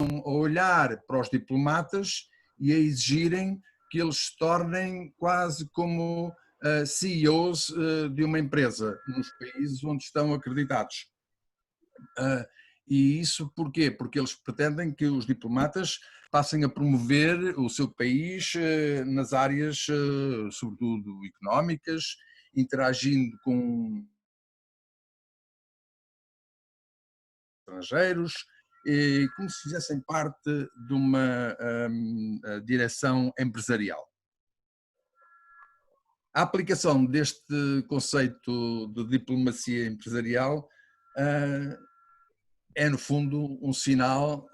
a olhar para os diplomatas e a exigirem que eles se tornem quase como CEOs de uma empresa nos países onde estão acreditados. E isso porquê? Porque eles pretendem que os diplomatas passem a promover o seu país nas áreas, sobretudo económicas, interagindo com estrangeiros, como se fizessem parte de uma direção empresarial. A aplicação deste conceito de diplomacia empresarial é, no fundo, um sinal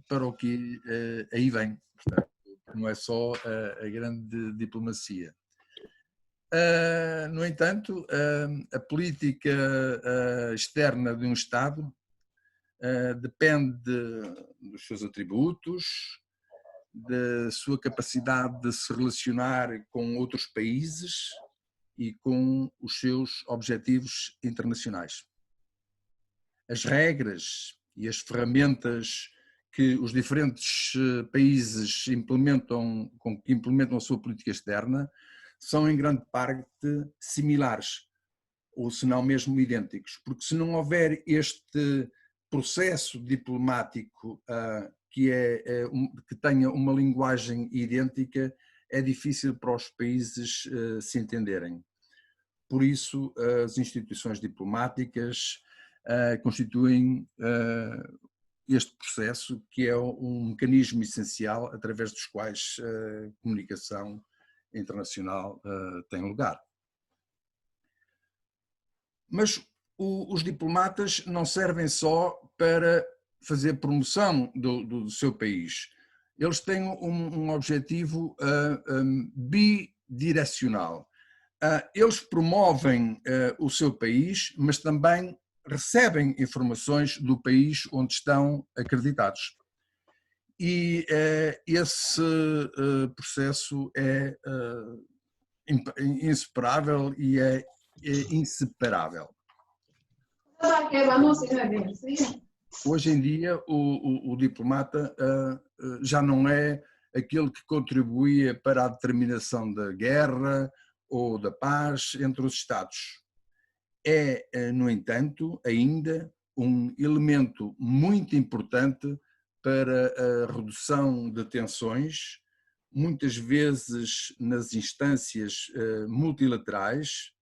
para o que aí vem. Portanto, não é só a grande diplomacia. No entanto, a política externa de um Estado depende dos seus atributos, da sua capacidade de se relacionar com outros países e com os seus objetivos internacionais. As regras e as ferramentas que os diferentes países implementam a sua política externa são em grande parte similares, ou se não mesmo idênticos, porque se não houver este processo diplomático que tenha uma linguagem idêntica, é difícil para os países se entenderem. Por isso, as instituições diplomáticas constituem este processo, que é um mecanismo essencial através dos quais a comunicação internacional tem lugar. Mas os diplomatas não servem só para fazer promoção do seu país. Eles têm um objetivo bidirecional. Eles promovem o seu país, mas também recebem informações do país onde estão acreditados. E esse processo é inseparável e é inseparável. Hoje em dia, o diplomata já não é aquele que contribuía para a determinação da guerra ou da paz entre os Estados. É, no entanto, ainda um elemento muito importante para a redução de tensões, muitas vezes nas instâncias multilaterais,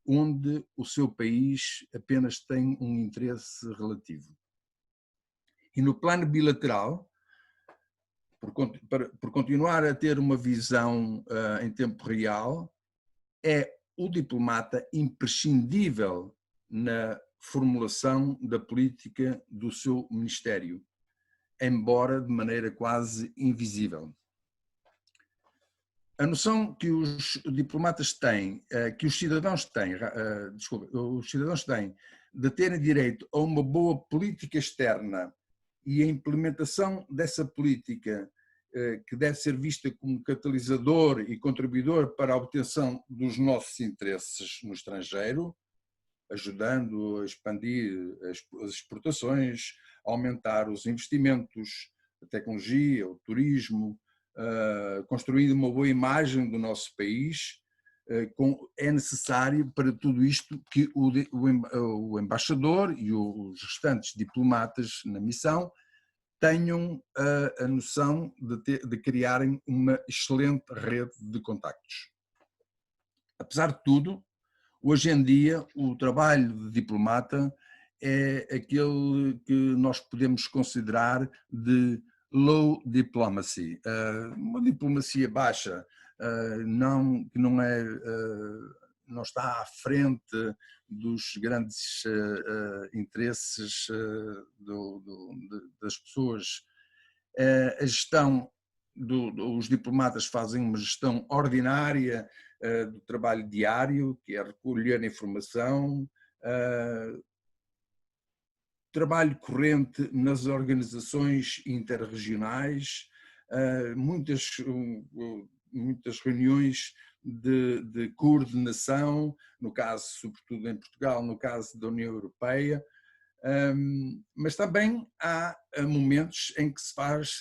onde o seu país apenas tem um interesse relativo. E no plano bilateral, por continuar a ter uma visão em tempo real, é o diplomata imprescindível na formulação da política do seu ministério, embora de maneira quase invisível. A noção que os diplomatas têm, que os cidadãos têm, de terem direito a uma boa política externa e a implementação dessa política, que deve ser vista como catalisador e contribuidor para a obtenção dos nossos interesses no estrangeiro, ajudando a expandir as exportações, aumentar os investimentos, a tecnologia, o turismo, construindo uma boa imagem do nosso país. É necessário para tudo isto que o embaixador e os restantes diplomatas na missão tenham a noção de criarem uma excelente rede de contactos. Apesar de tudo, hoje em dia o trabalho de diplomata é aquele que nós podemos considerar de low diplomacy, uma diplomacia baixa, que não está à frente dos grandes interesses das pessoas. A gestão os diplomatas fazem uma gestão ordinária do trabalho diário, que é recolher informação, trabalho corrente nas organizações interregionais, muitas reuniões de coordenação, no caso, sobretudo em Portugal, no caso da União Europeia, Mas também há momentos em que se faz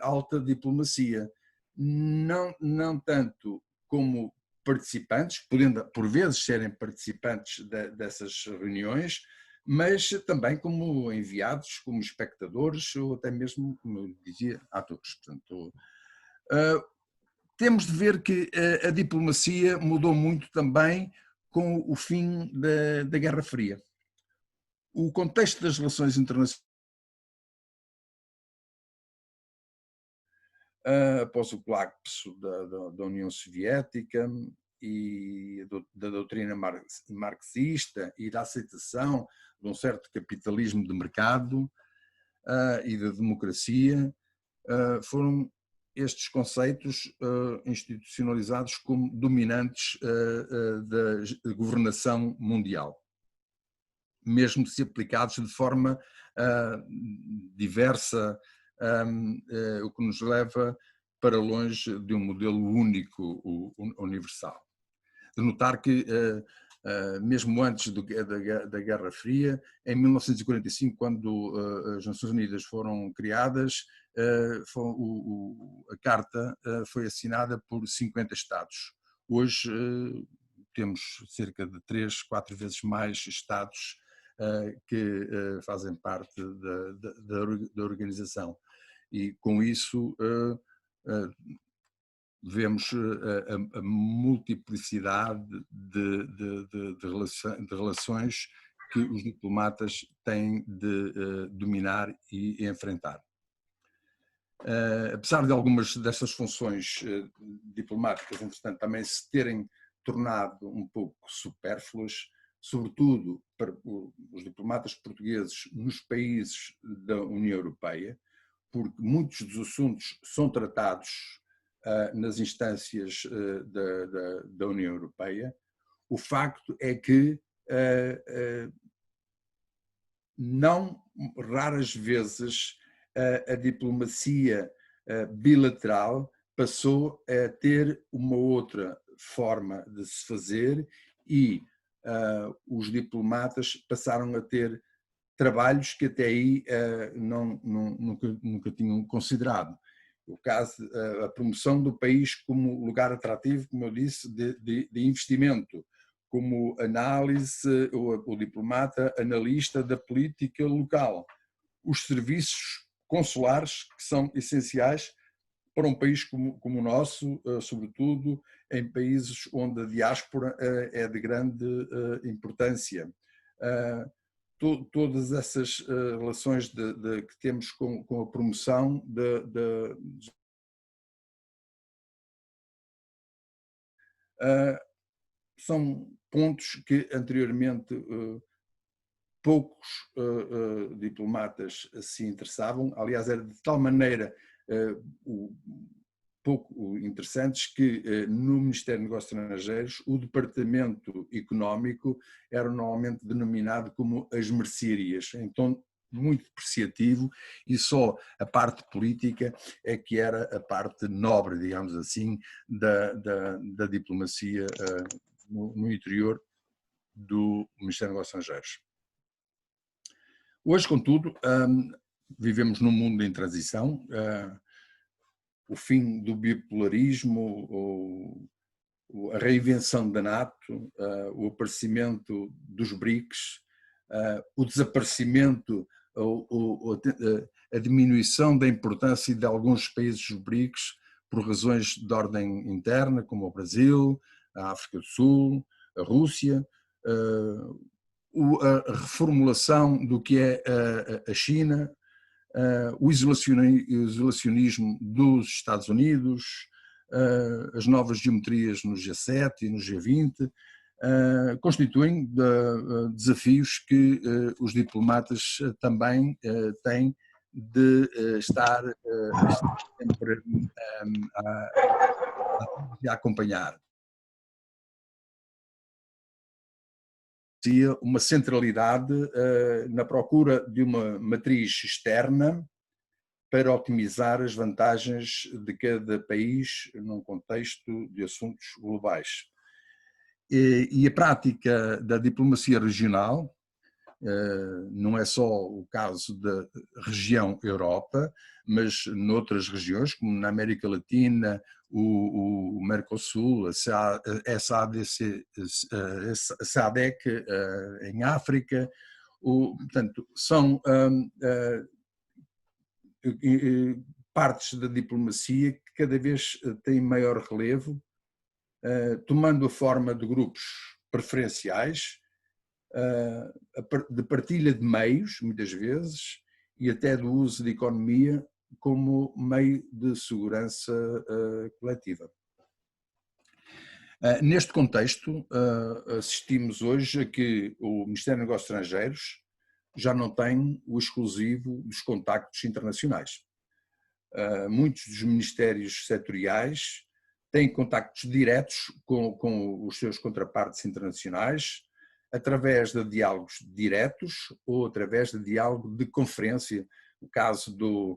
alta diplomacia, não tanto como participantes, podendo por vezes serem participantes dessas reuniões, mas também como enviados, como espectadores ou até mesmo, como eu dizia, atores. Portanto, temos de ver que a diplomacia mudou muito também com o fim da Guerra Fria. O contexto das relações internacionais após o colapso da União Soviética e da doutrina marxista e da aceitação de um certo capitalismo de mercado e da democracia, foram estes conceitos institucionalizados como dominantes da governação mundial, mesmo se aplicados de forma diversa, o que nos leva para longe de um modelo único, universal. De notar que, mesmo antes da Guerra Fria, em 1945, quando as Nações Unidas foram criadas, a Carta foi assinada por 50 Estados. Hoje temos cerca de 3, 4 vezes mais Estados que fazem parte da organização. E com isso vemos a multiplicidade de relações que os diplomatas têm de dominar e enfrentar. Apesar de algumas destas funções diplomáticas, entretanto, também se terem tornado um pouco supérfluas, sobretudo para os diplomatas portugueses nos países da União Europeia, porque muitos dos assuntos são tratados nas instâncias da União Europeia. O facto é que não raras vezes a diplomacia bilateral passou a ter uma outra forma de se fazer e os diplomatas passaram a ter trabalhos que até aí nunca tinham considerado. O caso, a promoção do país como lugar atrativo, como eu disse, de investimento, como análise, o diplomata analista da política local, os serviços consulares, que são essenciais para um país como o nosso, sobretudo em países onde a diáspora é de grande importância. Todas essas relações que temos com a promoção são pontos que anteriormente poucos diplomatas se interessavam. Aliás, era de tal maneira pouco interessantes que no Ministério dos Negócios Estrangeiros o departamento económico era normalmente denominado como as mercearias, em tom muito depreciativo, e só a parte política é que era a parte nobre, digamos assim, da diplomacia no interior do Ministério dos Negócios Estrangeiros. Hoje, contudo, vivemos num mundo em transição. O fim do bipolarismo, a reinvenção da NATO, o aparecimento dos BRICS, o desaparecimento, a diminuição da importância de alguns países dos BRICS por razões de ordem interna, como o Brasil, a África do Sul, a Rússia, a reformulação do que é a China, o isolacionismo dos Estados Unidos, as novas geometrias no G7 e no G20, constituem desafios que os diplomatas também têm de estar sempre a acompanhar. Uma centralidade na procura de uma matriz externa para otimizar as vantagens de cada país num contexto de assuntos globais. E a prática da diplomacia regional, Não é só o caso da região Europa, mas noutras regiões, como na América Latina, o Mercosul, a SADC em África, portanto, são partes da diplomacia que cada vez têm maior relevo, tomando a forma de grupos preferenciais, de partilha de meios, muitas vezes, e até do uso de economia como meio de segurança coletiva. Neste contexto, assistimos hoje a que o Ministério dos Negócios Estrangeiros já não tem o exclusivo dos contactos internacionais. Muitos dos ministérios setoriais têm contactos diretos com os seus contrapartes internacionais, através de diálogos diretos ou através de diálogo de conferência. O caso do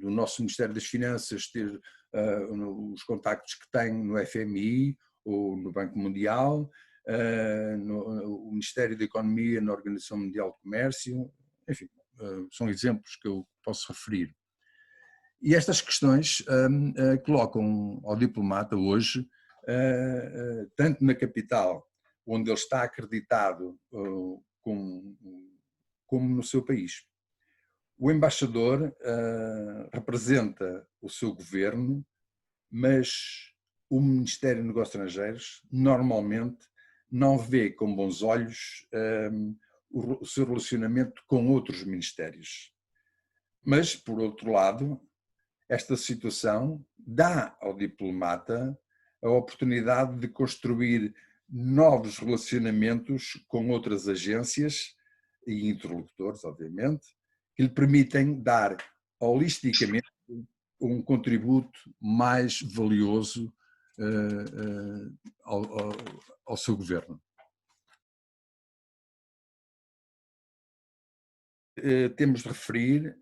nosso Ministério das Finanças ter os contactos que tem no FMI ou no Banco Mundial, o Ministério da Economia na Organização Mundial de Comércio, enfim, são exemplos que eu posso referir. E estas questões colocam ao diplomata hoje, tanto na capital, onde ele está acreditado, como no seu país. O embaixador representa o seu governo, mas o Ministério dos Negócios Estrangeiros normalmente não vê com bons olhos o seu relacionamento com outros ministérios. Mas, por outro lado, esta situação dá ao diplomata a oportunidade de construir novos relacionamentos com outras agências e interlocutores, obviamente, que lhe permitem dar holisticamente um contributo mais valioso ao seu governo. Temos de referir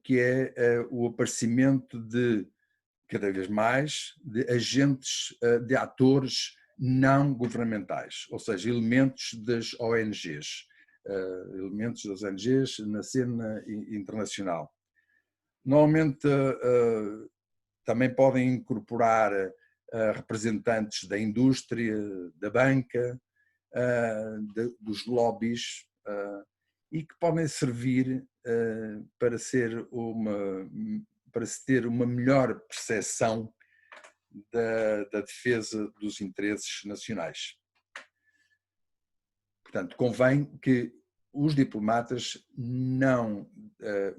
que é o aparecimento de, cada vez mais, de agentes, de atores não governamentais, ou seja, elementos das ONGs, na cena internacional. Normalmente também podem incorporar representantes da indústria, da banca, dos lobbies, e que podem servir para se ter uma melhor percepção da defesa dos interesses nacionais. Portanto, convém que os diplomatas não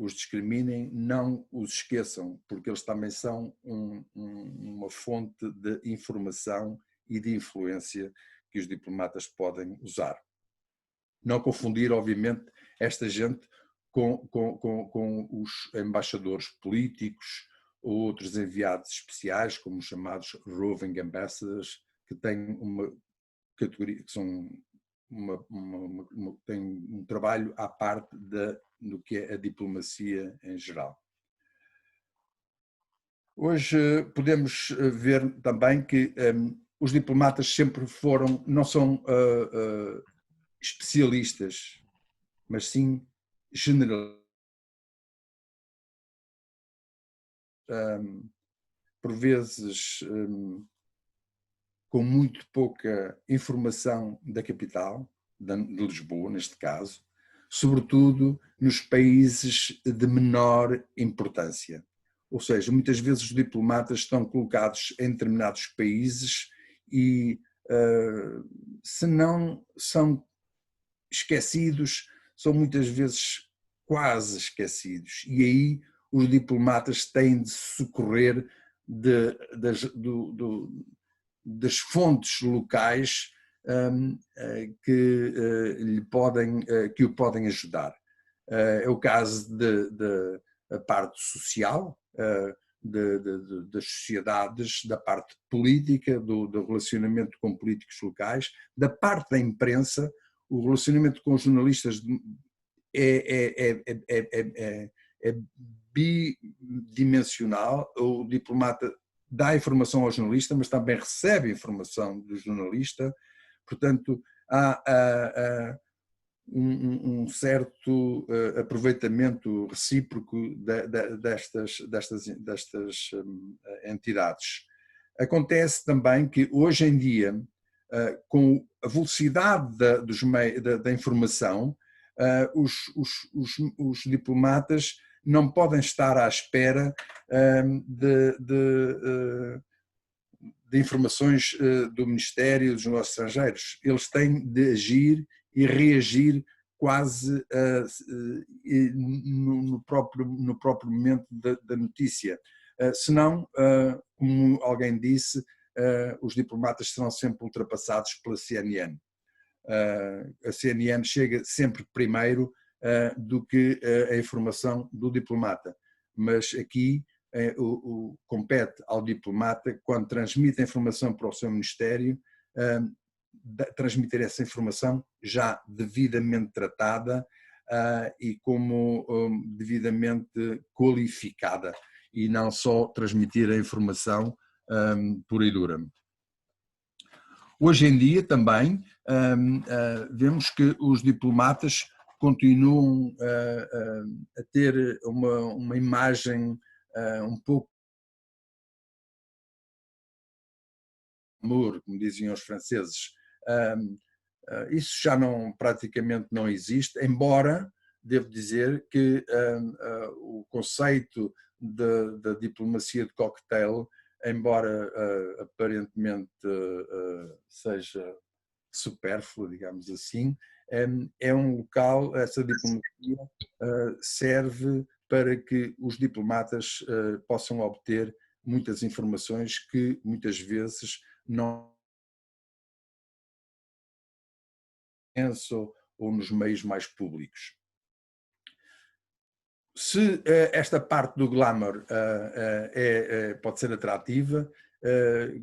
os discriminem, não os esqueçam, porque eles também são uma fonte de informação e de influência que os diplomatas podem usar. Não confundir, obviamente, esta gente com os embaixadores políticos ou outros enviados especiais, como os chamados roving ambassadors, que têm uma categoria, que são têm um trabalho à parte do que é a diplomacia em geral. Hoje podemos ver também que os diplomatas sempre não são especialistas, mas sim generalistas. Por vezes com muito pouca informação da capital, de Lisboa neste caso, sobretudo nos países de menor importância. Ou seja, muitas vezes os diplomatas estão colocados em determinados países e, se não são esquecidos, são muitas vezes quase esquecidos. E aí os diplomatas têm de socorrer das fontes locais que o podem ajudar. É o caso da parte social, das sociedades, da parte política, do relacionamento com políticos locais, da parte da imprensa. O relacionamento com os jornalistas é bidimensional. O diplomata dá informação ao jornalista, mas também recebe informação do jornalista. Portanto, um certo aproveitamento recíproco destas entidades. Acontece também que hoje em dia, com a velocidade da informação, os diplomatas não podem estar à espera de informações do Ministério dos Negócios Estrangeiros. Eles têm de agir e reagir quase no próprio momento da notícia. Senão, como alguém disse, os diplomatas serão sempre ultrapassados pela CNN. A CNN chega sempre primeiro do que a informação do diplomata. Mas aqui compete ao diplomata, quando transmite a informação para o seu ministério, transmitir essa informação já devidamente tratada e como devidamente qualificada, e não só transmitir a informação pura e dura. Hoje em dia também vemos que os diplomatas continuam a ter uma imagem um pouco amor, como diziam os franceses. Isso já praticamente não existe, embora devo dizer que o conceito da diplomacia de cocktail, embora aparentemente seja supérfluo, digamos assim, é um local, essa diplomacia serve para que os diplomatas possam obter muitas informações que muitas vezes não pensam ou nos meios mais públicos. Se esta parte do glamour pode ser atrativa,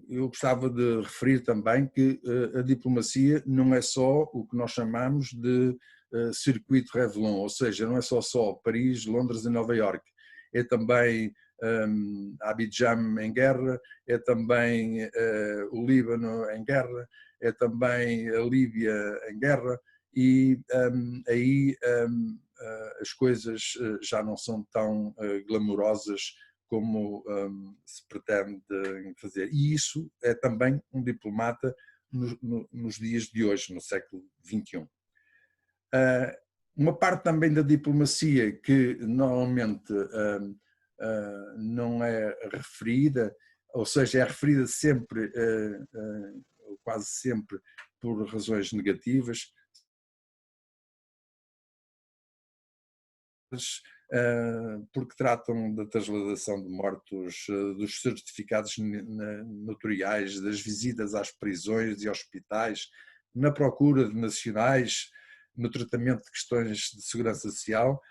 eu gostava de referir também que a diplomacia não é só o que nós chamamos de circuito Revlon, ou seja, não é só Paris, Londres e Nova Iorque, é também Abidjan em guerra, é também o Líbano em guerra, é também a Líbia em guerra, e aí as coisas já não são tão glamourosas como se pretende fazer. E isso é também um diplomata nos dias de hoje, no século XXI. Uma parte também da diplomacia que normalmente não é referida, ou seja, é referida sempre, quase sempre, por razões negativas, porque tratam da trasladação de mortos, dos certificados notariais, das visitas às prisões e hospitais, na procura de nacionais, no tratamento de questões de segurança social,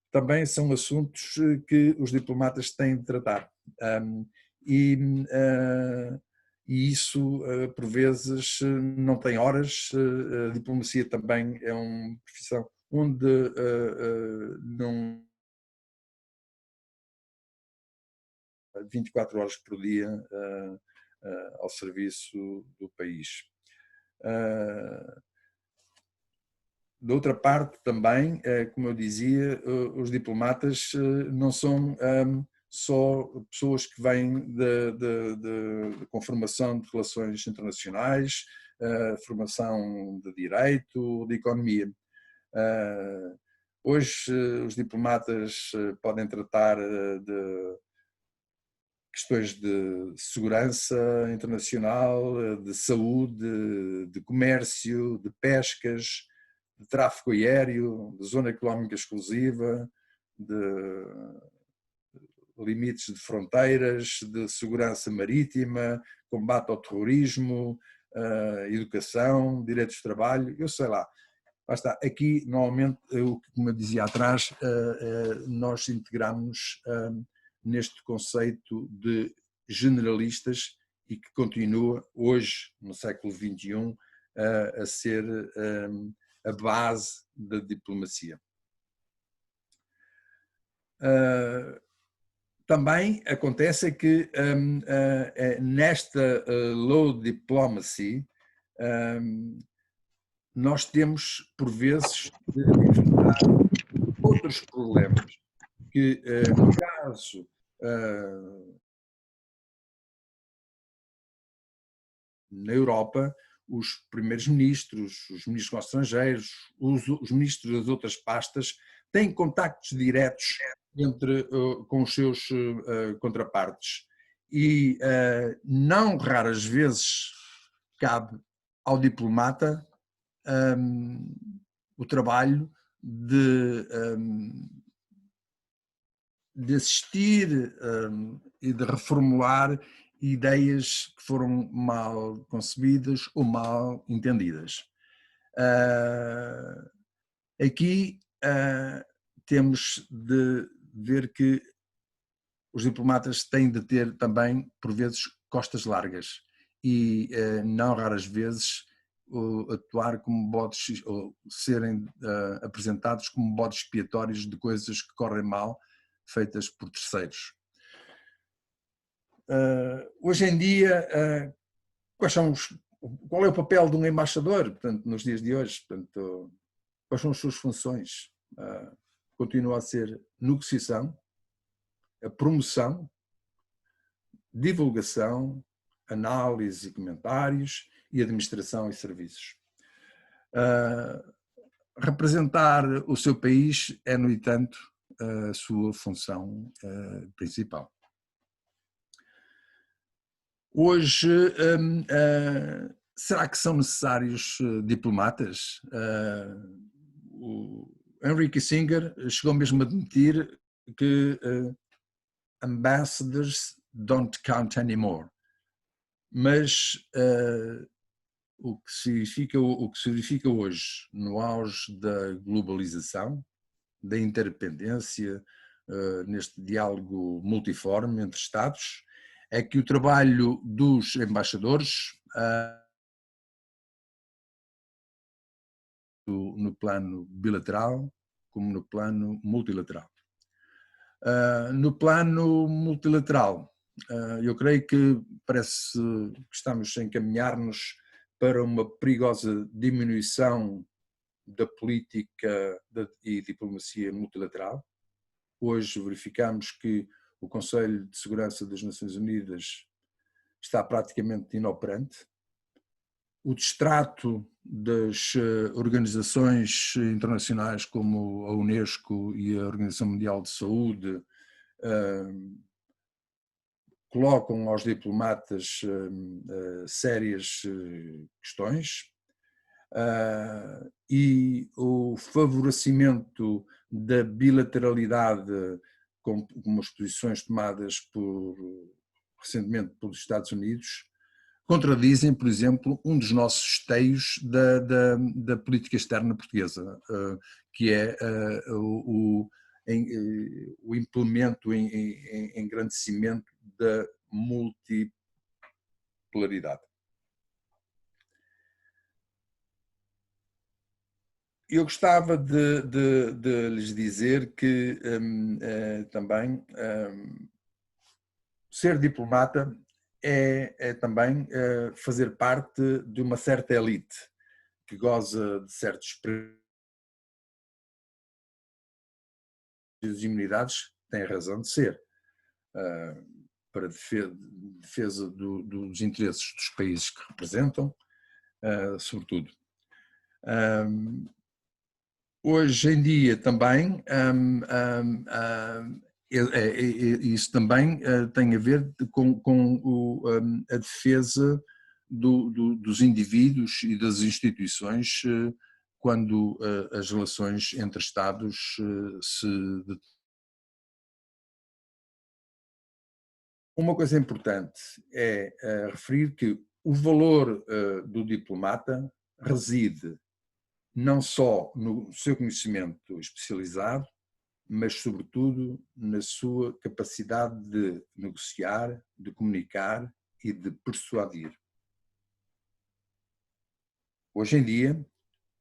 também são assuntos que os diplomatas têm de tratar. E isso, por vezes, não tem horas. A diplomacia também é uma profissão onde não 24 horas por dia ao serviço do país. De outra parte, também, como eu dizia, os diplomatas não são só pessoas que vêm com formação de relações internacionais, formação de direito, de economia. Hoje, os diplomatas podem tratar de questões de segurança internacional, de saúde, de comércio, de pescas, de tráfego aéreo, de zona económica exclusiva, de limites de fronteiras, de segurança marítima, combate ao terrorismo, educação, direitos de trabalho, eu sei lá. Basta, aqui, normalmente, como eu dizia atrás, nós integramos neste conceito de generalistas e que continua hoje, no século XXI, a ser a base da diplomacia. Também acontece que nesta low diplomacy nós temos, por vezes, de enfrentar outros problemas que, no caso na Europa, os primeiros ministros, os ministros dos estrangeiros, os ministros das outras pastas têm contactos diretos com os seus contrapartes e não raras vezes cabe ao diplomata o trabalho de assistir e de reformular ideias que foram mal concebidas ou mal entendidas. Aqui temos de ver que os diplomatas têm de ter também, por vezes, costas largas e não raras vezes atuar como bodes, ou serem apresentados como bodes expiatórios de coisas que correm mal, feitas por terceiros. Hoje em dia, qual é o papel de um embaixador, portanto, nos dias de hoje? Portanto, quais são as suas funções? Continua a ser negociação, a promoção, divulgação, análise e comentários e administração e serviços. Representar o seu país é, no entanto, a sua função principal. Hoje, será que são necessários diplomatas? O Henry Kissinger chegou mesmo a admitir que ambassadors don't count anymore. Mas o que se verifica hoje, no auge da globalização, da interdependência, neste diálogo multiforme entre Estados, é que o trabalho dos embaixadores, no plano bilateral, como no plano multilateral. No plano multilateral, eu creio que parece que estamos a encaminhar-nos para uma perigosa diminuição da política e diplomacia multilateral. Hoje verificamos que o Conselho de Segurança das Nações Unidas está praticamente inoperante. O distrato das organizações internacionais como a Unesco e a Organização Mundial de Saúde colocam aos diplomatas sérias questões e o favorecimento da bilateralidade como as posições tomadas recentemente pelos Estados Unidos contradizem, por exemplo, um dos nossos esteios da política externa portuguesa, que é o implemento, o engrandecimento da multipolaridade. Eu gostava de lhes dizer que também ser diplomata é também fazer parte de uma certa elite que goza de certos privilégios e imunidades, tem razão de ser, para defesa dos interesses dos países que representam, sobretudo. Hoje em dia também, isso também tem a ver com a defesa dos indivíduos e das instituições quando as relações entre Estados se... Uma coisa importante é referir que o valor do diplomata reside não só no seu conhecimento especializado, mas sobretudo na sua capacidade de negociar, de comunicar e de persuadir. Hoje em dia,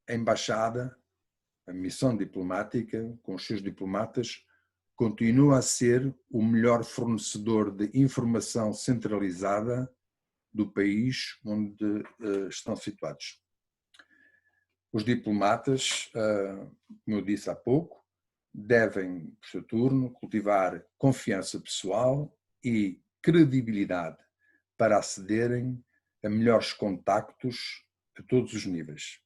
a embaixada, a missão diplomática, com os seus diplomatas, continua a ser o melhor fornecedor de informação centralizada do país onde estão situados. Os diplomatas, como eu disse há pouco, devem, por seu turno, cultivar confiança pessoal e credibilidade para acederem a melhores contactos a todos os níveis.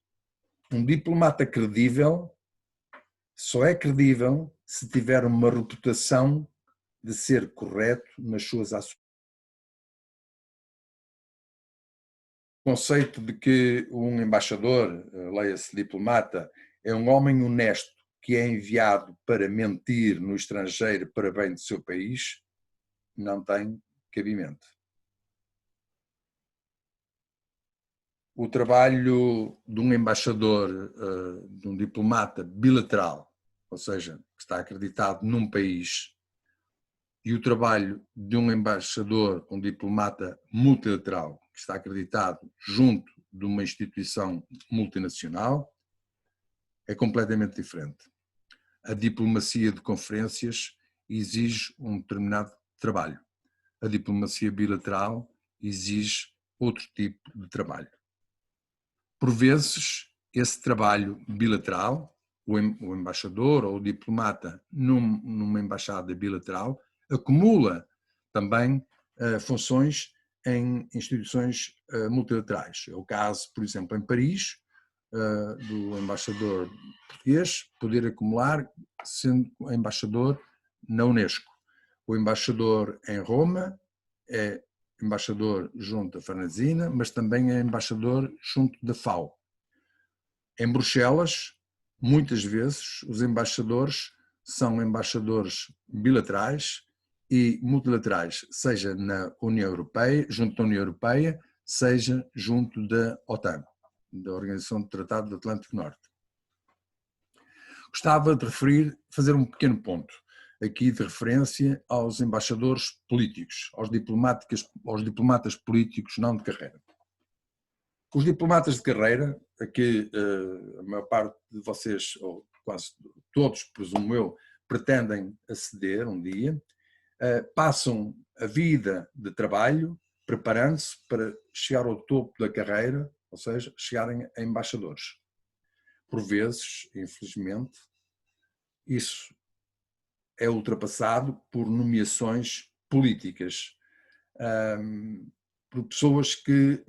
Um diplomata credível só é credível se tiver uma reputação de ser correto nas suas ações. O conceito de que um embaixador, leia-se diplomata, é um homem honesto que é enviado para mentir no estrangeiro para bem do seu país, não tem cabimento. O trabalho de um embaixador, de um diplomata bilateral, ou seja, que está acreditado num país, e o trabalho de um embaixador, um diplomata multilateral, que está acreditado junto de uma instituição multinacional, é completamente diferente. A diplomacia de conferências exige um determinado trabalho. A diplomacia bilateral exige outro tipo de trabalho. Por vezes, esse trabalho bilateral, o embaixador ou o diplomata numa embaixada bilateral, acumula também funções em instituições multilaterais. É o caso, por exemplo, em Paris, do embaixador português poder acumular sendo embaixador na Unesco. O embaixador em Roma é embaixador junto da Farnesina, mas também é embaixador junto da FAO. Em Bruxelas, muitas vezes, os embaixadores são embaixadores bilaterais e multilaterais, seja na União Europeia, junto da União Europeia, seja junto da OTAN, da Organização do Tratado do Atlântico Norte. Gostava de fazer um pequeno ponto aqui de referência aos embaixadores políticos, aos diplomatas políticos não de carreira. Os diplomatas de carreira, a que a maior parte de vocês, ou quase todos, presumo eu, pretendem aceder um dia, passam a vida de trabalho preparando-se para chegar ao topo da carreira, ou seja, chegarem a embaixadores. Por vezes, infelizmente, isso é ultrapassado por nomeações políticas, por pessoas que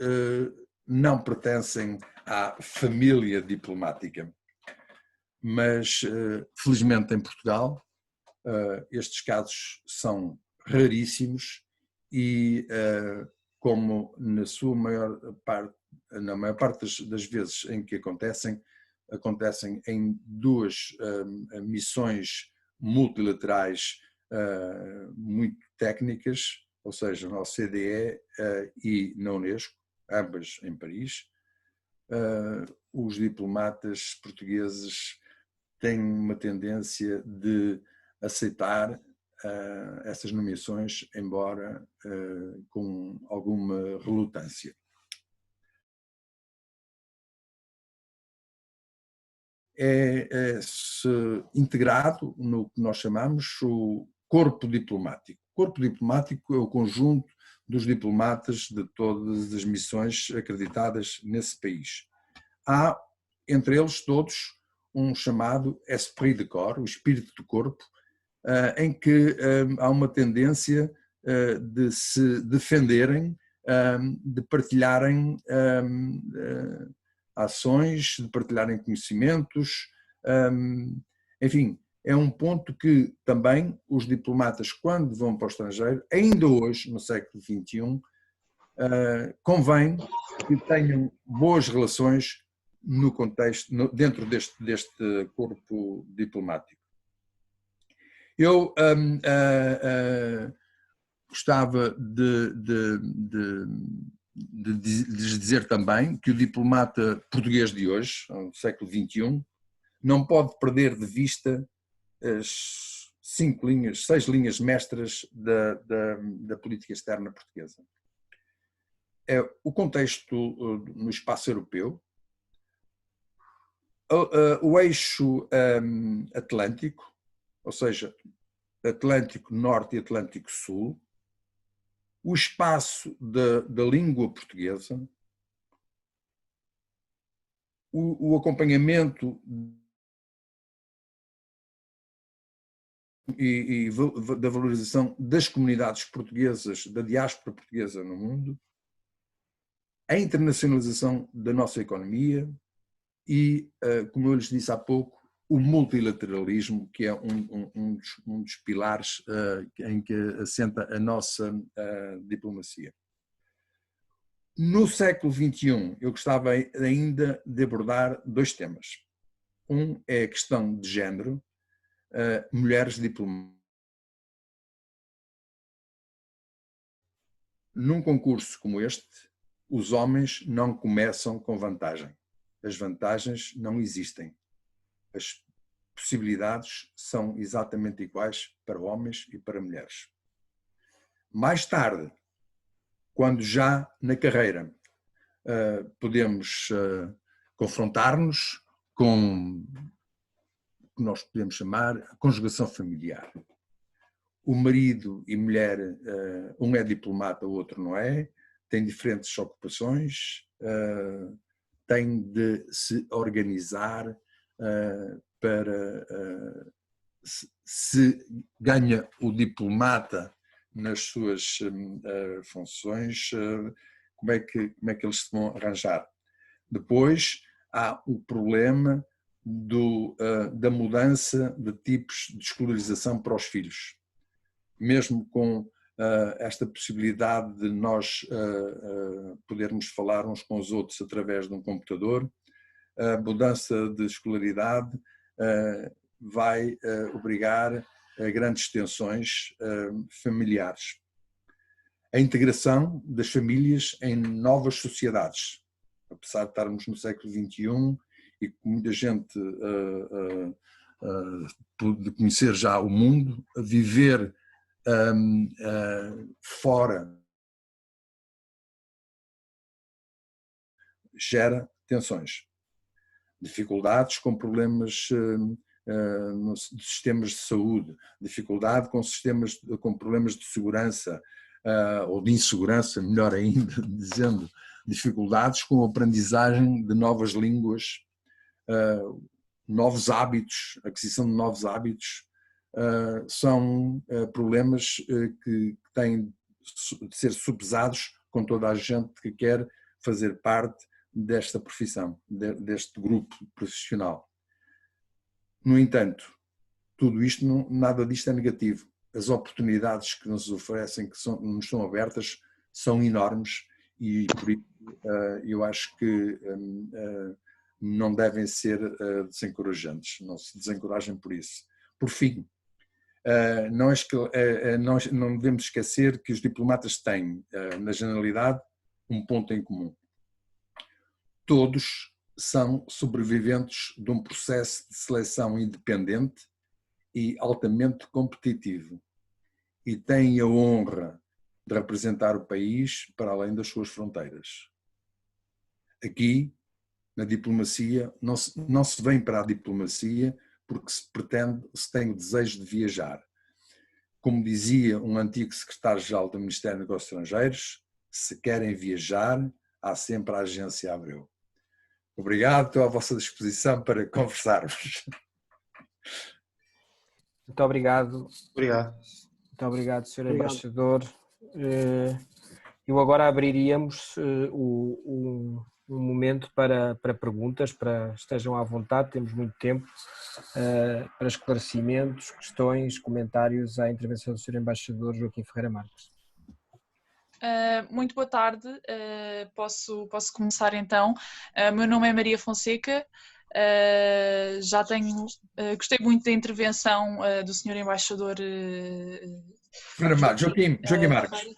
não pertencem à família diplomática. Mas, felizmente, em Portugal, estes casos são raríssimos e, como na maior parte das vezes em que acontecem em duas missões multilaterais muito técnicas, ou seja, na OCDE e na Unesco, ambas em Paris. Os diplomatas portugueses têm uma tendência de aceitar essas nomeações, embora com alguma relutância. É-se integrado no que nós chamamos o corpo diplomático. O corpo diplomático é o conjunto dos diplomatas de todas as missões acreditadas nesse país. Há, entre eles todos, um chamado esprit de corps, o espírito do corpo, em que há uma tendência de se defenderem, de partilharem ações, de partilharem conhecimentos, enfim, é um ponto que também os diplomatas, quando vão para o estrangeiro, ainda hoje, no século XXI, convém que tenham boas relações no contexto, dentro deste corpo diplomático. Eu gostava de lhes dizer também que o diplomata português de hoje, no século XXI, não pode perder de vista as 6 linhas mestras da política externa portuguesa. É o contexto no espaço europeu, o eixo atlântico, ou seja, Atlântico Norte e Atlântico Sul, o espaço da língua portuguesa, o acompanhamento e da valorização das comunidades portuguesas, da diáspora portuguesa no mundo, a internacionalização da nossa economia e, como eu lhes disse há pouco, o multilateralismo, que é um dos pilares em que assenta a nossa diplomacia. No século XXI, eu gostava ainda de abordar 2 temas. Um é a questão de género, mulheres diplomatas. Num concurso como este, os homens não começam com vantagem. As vantagens não existem. As possibilidades são exatamente iguais para homens e para mulheres. Mais tarde, quando já na carreira podemos confrontar-nos com o que nós podemos chamar a conjugação familiar. O marido e mulher, um é diplomata, o outro não é, têm diferentes ocupações, têm de se organizar para se ganha o diplomata nas suas funções, como é que eles se vão arranjar. Depois há o problema da mudança de tipos de escolarização para os filhos. Mesmo com esta possibilidade de nós podermos falar uns com os outros através de um computador, a mudança de escolaridade vai obrigar a grandes tensões familiares. A integração das famílias em novas sociedades. Apesar de estarmos no século XXI e que muita gente pode conhecer já o mundo, a viver fora gera tensões, dificuldades com problemas de sistemas de saúde, dificuldade com problemas de segurança ou de insegurança, melhor ainda dizendo, dificuldades com a aprendizagem de novas línguas, novos hábitos, aquisição de novos hábitos, são problemas que têm de ser sopesados com toda a gente que quer fazer parte desta profissão, deste grupo profissional. No entanto, tudo isto, nada disto é negativo. As oportunidades que nos oferecem, que nos são abertas, são enormes e por isso eu acho que não devem ser desencorajantes, não se desencorajem por isso. Por fim, nós não devemos esquecer que os diplomatas têm, na generalidade, um ponto em comum. Todos são sobreviventes de um processo de seleção independente e altamente competitivo e têm a honra de representar o país para além das suas fronteiras. Aqui, na diplomacia, não se vem para a diplomacia porque se tem o desejo de viajar. Como dizia um antigo secretário-geral do Ministério dos Negócios Estrangeiros, se querem viajar, há sempre a agência Abreu. Obrigado, estou à vossa disposição para conversarmos. Muito obrigado. Obrigado. Muito obrigado, Sr. Embaixador. Eu agora abriríamos um momento para perguntas, estejam à vontade, temos muito tempo para esclarecimentos, questões, comentários à intervenção do Sr. Embaixador Joaquim Ferreira Marques. Muito boa tarde, posso começar então. Meu nome é Maria Fonseca, gostei muito da intervenção do Sr. Embaixador Joaquim Marques.